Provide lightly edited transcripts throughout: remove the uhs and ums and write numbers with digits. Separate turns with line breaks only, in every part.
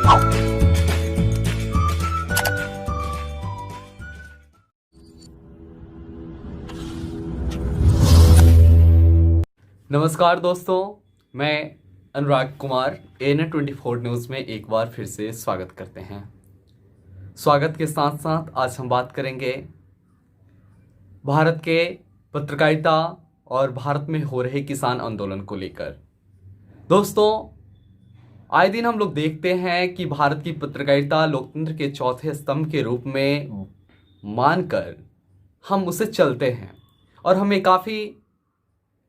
नमस्कार दोस्तों, मैं अनुराग कुमार AN24 न्यूज़ में एक बार फिर से स्वागत करते हैं। स्वागत के साथ साथ आज हम बात करेंगे भारत के पत्रकारिता और भारत में हो रहे किसान आंदोलन को लेकर। दोस्तों, आए दिन हम लोग देखते हैं कि भारत की पत्रकारिता लोकतंत्र के चौथे स्तंभ के रूप में मानकर हम उसे चलते हैं और हमें काफ़ी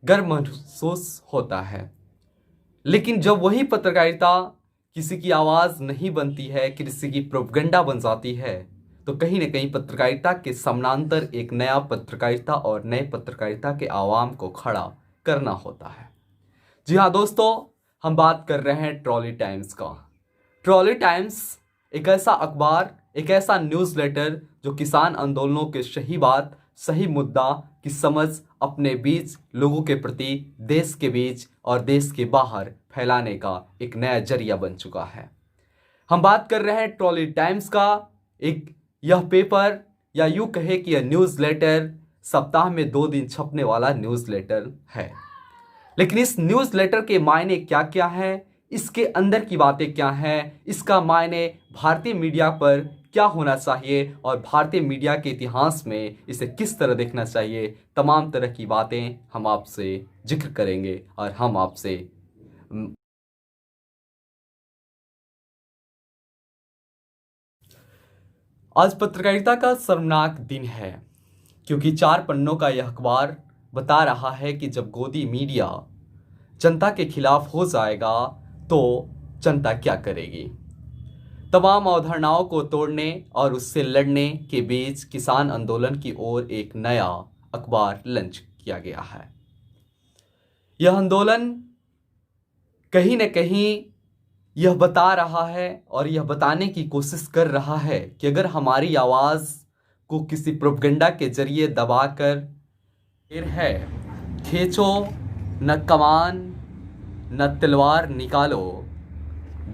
गर्व महसूस होता है। लेकिन जब वही पत्रकारिता किसी की आवाज़ नहीं बनती है, किसी की प्रोपगंडा बन जाती है, तो कहीं न कहीं पत्रकारिता के समानांतर एक नया पत्रकारिता और नए पत्रकारिता के आवाम को खड़ा करना होता है। जी हाँ दोस्तों, हम बात कर रहे हैं ट्रॉली टाइम्स का। ट्रॉली टाइम्स एक ऐसा अखबार, एक ऐसा न्यूज़लेटर जो किसान आंदोलनों के सही बात, सही मुद्दा की समझ अपने बीच, लोगों के प्रति, देश के बीच और देश के बाहर फैलाने का एक नया जरिया बन चुका है। हम बात कर रहे हैं ट्रॉली टाइम्स का। एक यह पेपर या यूँ कहे कि यह न्यूज़लेटर सप्ताह में 2 दिन छपने वाला न्यूज़लेटर है। लेकिन इस न्यूज़लेटर के मायने क्या क्या हैं, इसके अंदर की बातें क्या हैं, इसका मायने भारतीय मीडिया पर क्या होना चाहिए और भारतीय मीडिया के इतिहास में इसे किस तरह देखना चाहिए, तमाम तरह की बातें हम आपसे जिक्र करेंगे और हम आपसे आज पत्रकारिता का शर्मनाक दिन है, क्योंकि 4 पन्नों का यह अखबार बता रहा है कि जब गोदी मीडिया जनता के खिलाफ हो जाएगा तो जनता क्या करेगी। तमाम अवधारणाओं को तोड़ने और उससे लड़ने के बीच किसान आंदोलन की ओर एक नया अखबार लॉन्च किया गया है। यह आंदोलन कहीं न कहीं यह बता रहा है और यह बताने की कोशिश कर रहा है कि अगर हमारी आवाज़ को किसी प्रोपगंडा के जरिए दबाकर फिर है, खींचो न कमान न तलवार निकालो,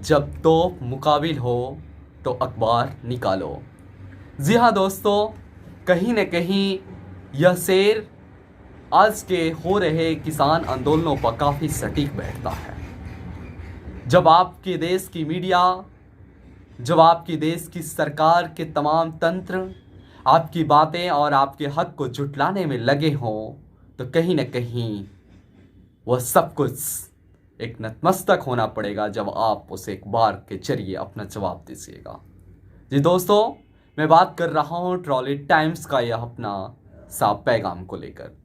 जब तो मुकाबिल हो तो अखबार निकालो। जी हाँ दोस्तों, कहीं न कहीं यह शेर आज के हो रहे किसान आंदोलनों पर काफ़ी सटीक बैठता है। जब आपके देश की मीडिया, जब आपके देश की सरकार के तमाम तंत्र आपकी बातें और आपके हक को झुठलाने में लगे हों, तो कहीं न कहीं वह सब कुछ एक नतमस्तक होना पड़ेगा जब आप उसे एक बार के जरिए अपना जवाब दीजिएगा। जी दोस्तों, मैं बात कर रहा हूँ ट्रॉली टाइम्स का यह अपना साफ पैगाम को लेकर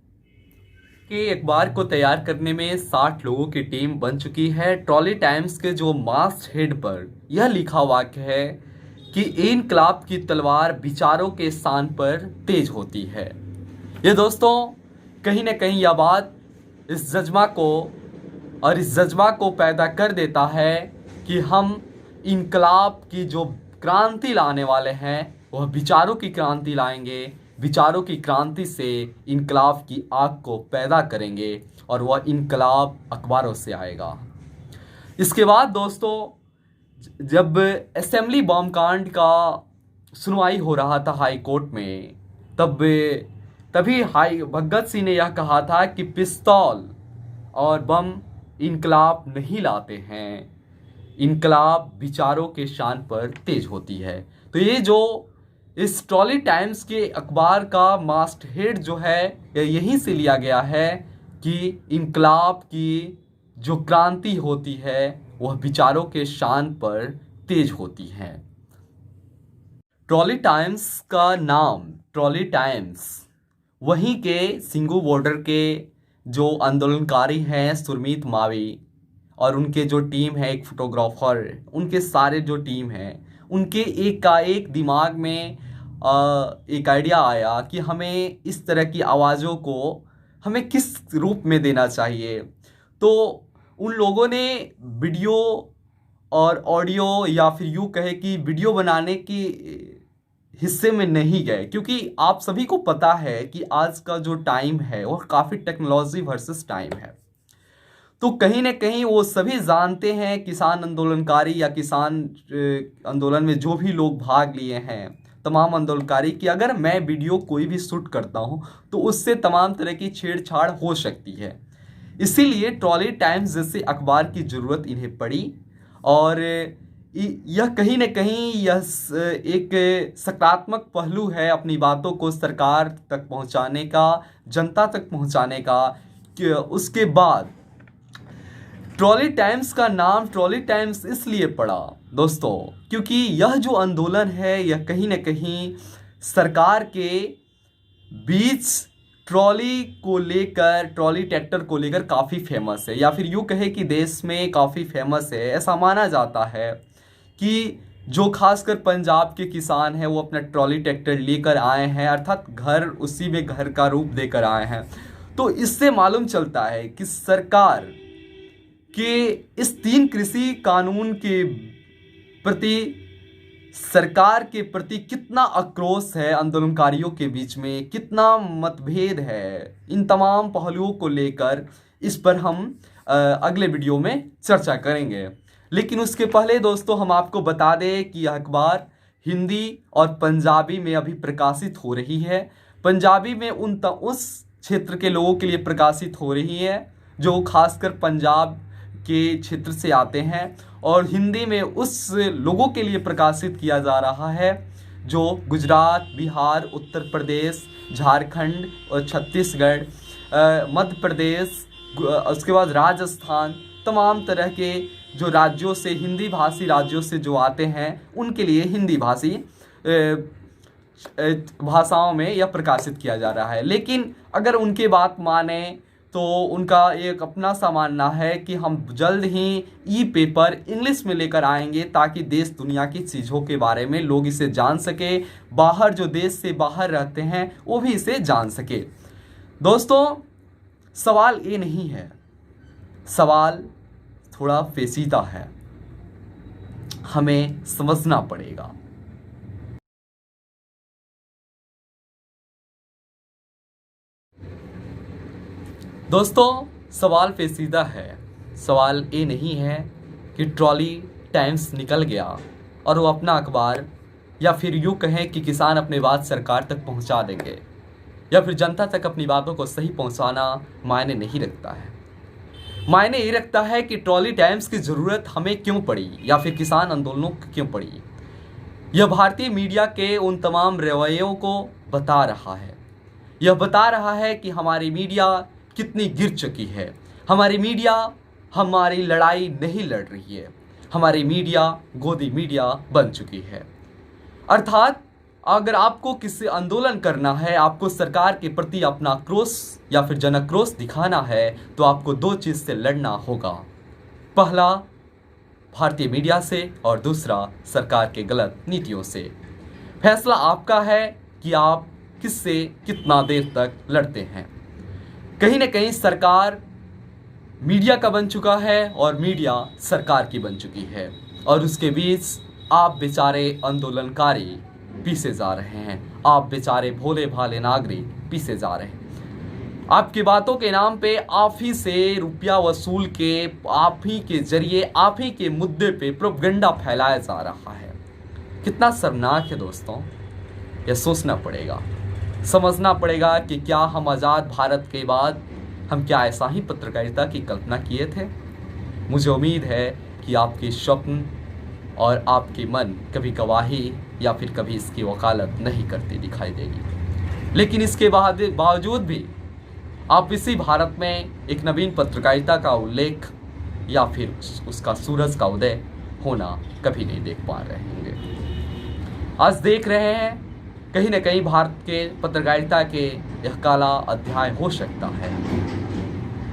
कि अखबार को तैयार करने में 60 लोगों की टीम बन चुकी है। ट्रॉली टाइम्स के जो मास्ट हेड पर यह लिखा वाक्य है कि इनकलाब की तलवार विचारों के स्थान पर तेज होती है। ये दोस्तों, कहीं न कहीं यह बात इस जज्बा को पैदा कर देता है कि हम इनकलाब की जो क्रांति लाने वाले हैं वह विचारों की क्रांति लाएंगे। विचारों की क्रांति से इनकलाब की आग को पैदा करेंगे और वह इनकलाब अखबारों से आएगा। इसके बाद दोस्तों, जब असेंबली बम कांड का सुनवाई हो रहा था हाई कोर्ट में, तभी भगत सिंह ने यह कहा था कि पिस्तौल और बम इनकलाब नहीं लाते हैं, इनकलाब विचारों के शान पर तेज होती है। तो ये जो इस ट्रॉली टाइम्स के अखबार का मास्ट हेड जो है, यहीं से लिया गया है कि इनकलाब की जो क्रांति होती है वह विचारों के शान पर तेज होती है। ट्रॉली टाइम्स का नाम ट्रॉली टाइम्स वहीं के सिंगू बॉर्डर के जो आंदोलनकारी हैं सुरमीत मावी और उनके जो टीम है, एक फोटोग्राफर, उनके सारे जो टीम हैं, उनके एक का एक दिमाग में एक आइडिया आया कि हमें इस तरह की आवाज़ों को हमें किस रूप में देना चाहिए। तो उन लोगों ने वीडियो और ऑडियो या फिर यूँ कहे कि वीडियो बनाने की हिस्से में नहीं गए, क्योंकि आप सभी को पता है कि आज का जो टाइम है वो काफ़ी टेक्नोलॉजी वर्सेस टाइम है। तो कहीं ना कहीं वो सभी जानते हैं, किसान आंदोलनकारी या किसान आंदोलन में जो भी लोग भाग लिए हैं, तमाम आंदोलनकारी, कि अगर मैं वीडियो कोई भी शूट करता हूँ तो उससे तमाम तरह की छेड़छाड़ हो सकती है। इसीलिए ट्रॉली टाइम्स जैसे अखबार की ज़रूरत इन्हें पड़ी। और यह कहीं न कहीं यह एक सकारात्मक पहलू है अपनी बातों को सरकार तक पहुंचाने का, जनता तक पहुंचाने का। कि उसके बाद ट्रॉली टाइम्स का नाम ट्रॉली टाइम्स इसलिए पड़ा दोस्तों, क्योंकि यह जो आंदोलन है यह कहीं न कहीं सरकार के बीच ट्रॉली को लेकर, ट्रॉली ट्रैक्टर को लेकर काफ़ी फेमस है, या फिर यूँ कहे कि देश में काफ़ी फेमस है। ऐसा माना जाता है कि जो खासकर पंजाब के किसान हैं वो अपना ट्रॉली ट्रैक्टर लेकर आए हैं, अर्थात घर उसी में घर का रूप देकर आए हैं। तो इससे मालूम चलता है कि सरकार के इस 3 कृषि कानून के प्रति, सरकार के प्रति कितना आक्रोश है आंदोलनकारियों के बीच में, कितना मतभेद है। इन तमाम पहलुओं को लेकर इस पर हम अगले वीडियो में चर्चा करेंगे। लेकिन उसके पहले दोस्तों हम आपको बता दें कि यह अखबार हिंदी और पंजाबी में अभी प्रकाशित हो रही है। पंजाबी में उस क्षेत्र के लोगों के लिए प्रकाशित हो रही है जो खासकर पंजाब के क्षेत्र से आते हैं, और हिंदी में उस लोगों के लिए प्रकाशित किया जा रहा है जो गुजरात, बिहार, उत्तर प्रदेश, झारखंड और छत्तीसगढ़, मध्य प्रदेश, उसके बाद राजस्थान, तमाम तरह के जो राज्यों से, हिंदी भाषी राज्यों से जो आते हैं उनके लिए हिंदी भाषी भाषाओं में यह प्रकाशित किया जा रहा है। लेकिन अगर उनके बात माने तो उनका एक अपना सा मानना है कि हम जल्द ही ई पेपर इंग्लिश में लेकर आएंगे ताकि देश दुनिया की चीज़ों के बारे में लोग इसे जान सके, बाहर जो देश से बाहर रहते हैं वो भी इसे जान सके। दोस्तों सवाल ये नहीं है, सवाल थोड़ा पेचीदा है, हमें समझना पड़ेगा। दोस्तों सवाल पेचीदा है। सवाल ये नहीं है कि ट्रॉली टाइम्स निकल गया और वो अपना अखबार, या फिर यूँ कहें कि किसान अपनी बात सरकार तक पहुंचा देंगे, या फिर जनता तक अपनी बातों को सही पहुंचाना मायने नहीं रखता है। मायने ये रखता है कि ट्रॉली टाइम्स की ज़रूरत हमें क्यों पड़ी, या फिर किसान आंदोलनों को क्यों पड़ी। यह भारतीय मीडिया के उन तमाम रवैयों को बता रहा है। यह बता रहा है कि हमारी मीडिया कितनी गिर चुकी है। हमारी मीडिया हमारी लड़ाई नहीं लड़ रही है, हमारी मीडिया गोदी मीडिया बन चुकी है। अर्थात अगर आपको किसी आंदोलन करना है, आपको सरकार के प्रति अपना आक्रोश या फिर जनाक्रोश दिखाना है, तो आपको 2 चीज़ से लड़ना होगा। पहला भारतीय मीडिया से, और दूसरा सरकार के गलत नीतियों से। फैसला आपका है कि आप किससे कितना देर तक लड़ते हैं। कहीं ना कहीं सरकार मीडिया का बन चुका है और मीडिया सरकार की बन चुकी है, और उसके बीच आप बेचारे आंदोलनकारी पीसे जा रहे हैं। आप बेचारे भोले भाले नागरिक पीसे जा रहे हैं। आपकी बातों के नाम पे आप ही से रुपया वसूल के, आप ही के जरिए, आप ही के मुद्दे पे प्रोपेगेंडा फैलाया जा रहा है। कितना शर्मनाक है दोस्तों, यह सोचना पड़ेगा, समझना पड़ेगा कि क्या हम आज़ाद भारत के बाद हम क्या ऐसा ही पत्रकारिता की कल्पना किए थे। मुझे उम्मीद है कि आपके स्वप्न और आपकी मन कभी गवाही या फिर कभी इसकी वकालत नहीं करती दिखाई देगी। लेकिन इसके बावजूद भी आप इसी भारत में एक नवीन पत्रकारिता का उल्लेख या फिर उसका सूरज का उदय होना कभी नहीं देख पा रहे होंगे। आज देख रहे हैं कहीं न कहीं भारत के पत्रकारिता के यह काला अध्याय हो सकता है,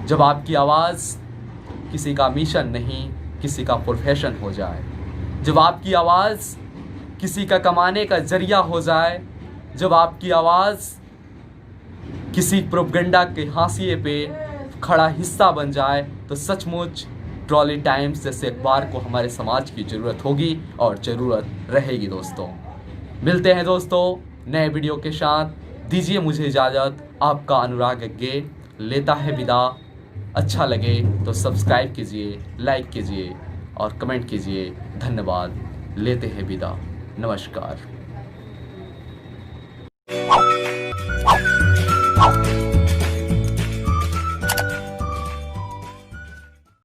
जब आपकी आवाज़ किसी का मिशन नहीं, किसी का प्रोफेशन हो जाए, जब आपकी आवाज़ किसी का कमाने का जरिया हो जाए, जब आपकी आवाज़ किसी प्रोपेगेंडा के हाशिए पे खड़ा हिस्सा बन जाए, तो सचमुच ट्रॉली टाइम्स जैसे अखबार को हमारे समाज की ज़रूरत होगी और ज़रूरत रहेगी। दोस्तों मिलते हैं दोस्तों नए वीडियो के साथ। दीजिए मुझे इजाज़त। आपका अनुराग अग्गे लेता है विदा। अच्छा लगे तो सब्सक्राइब कीजिए, लाइक कीजिए और कमेंट कीजिए। धन्यवाद। लेते हैं विदा। नमस्कार।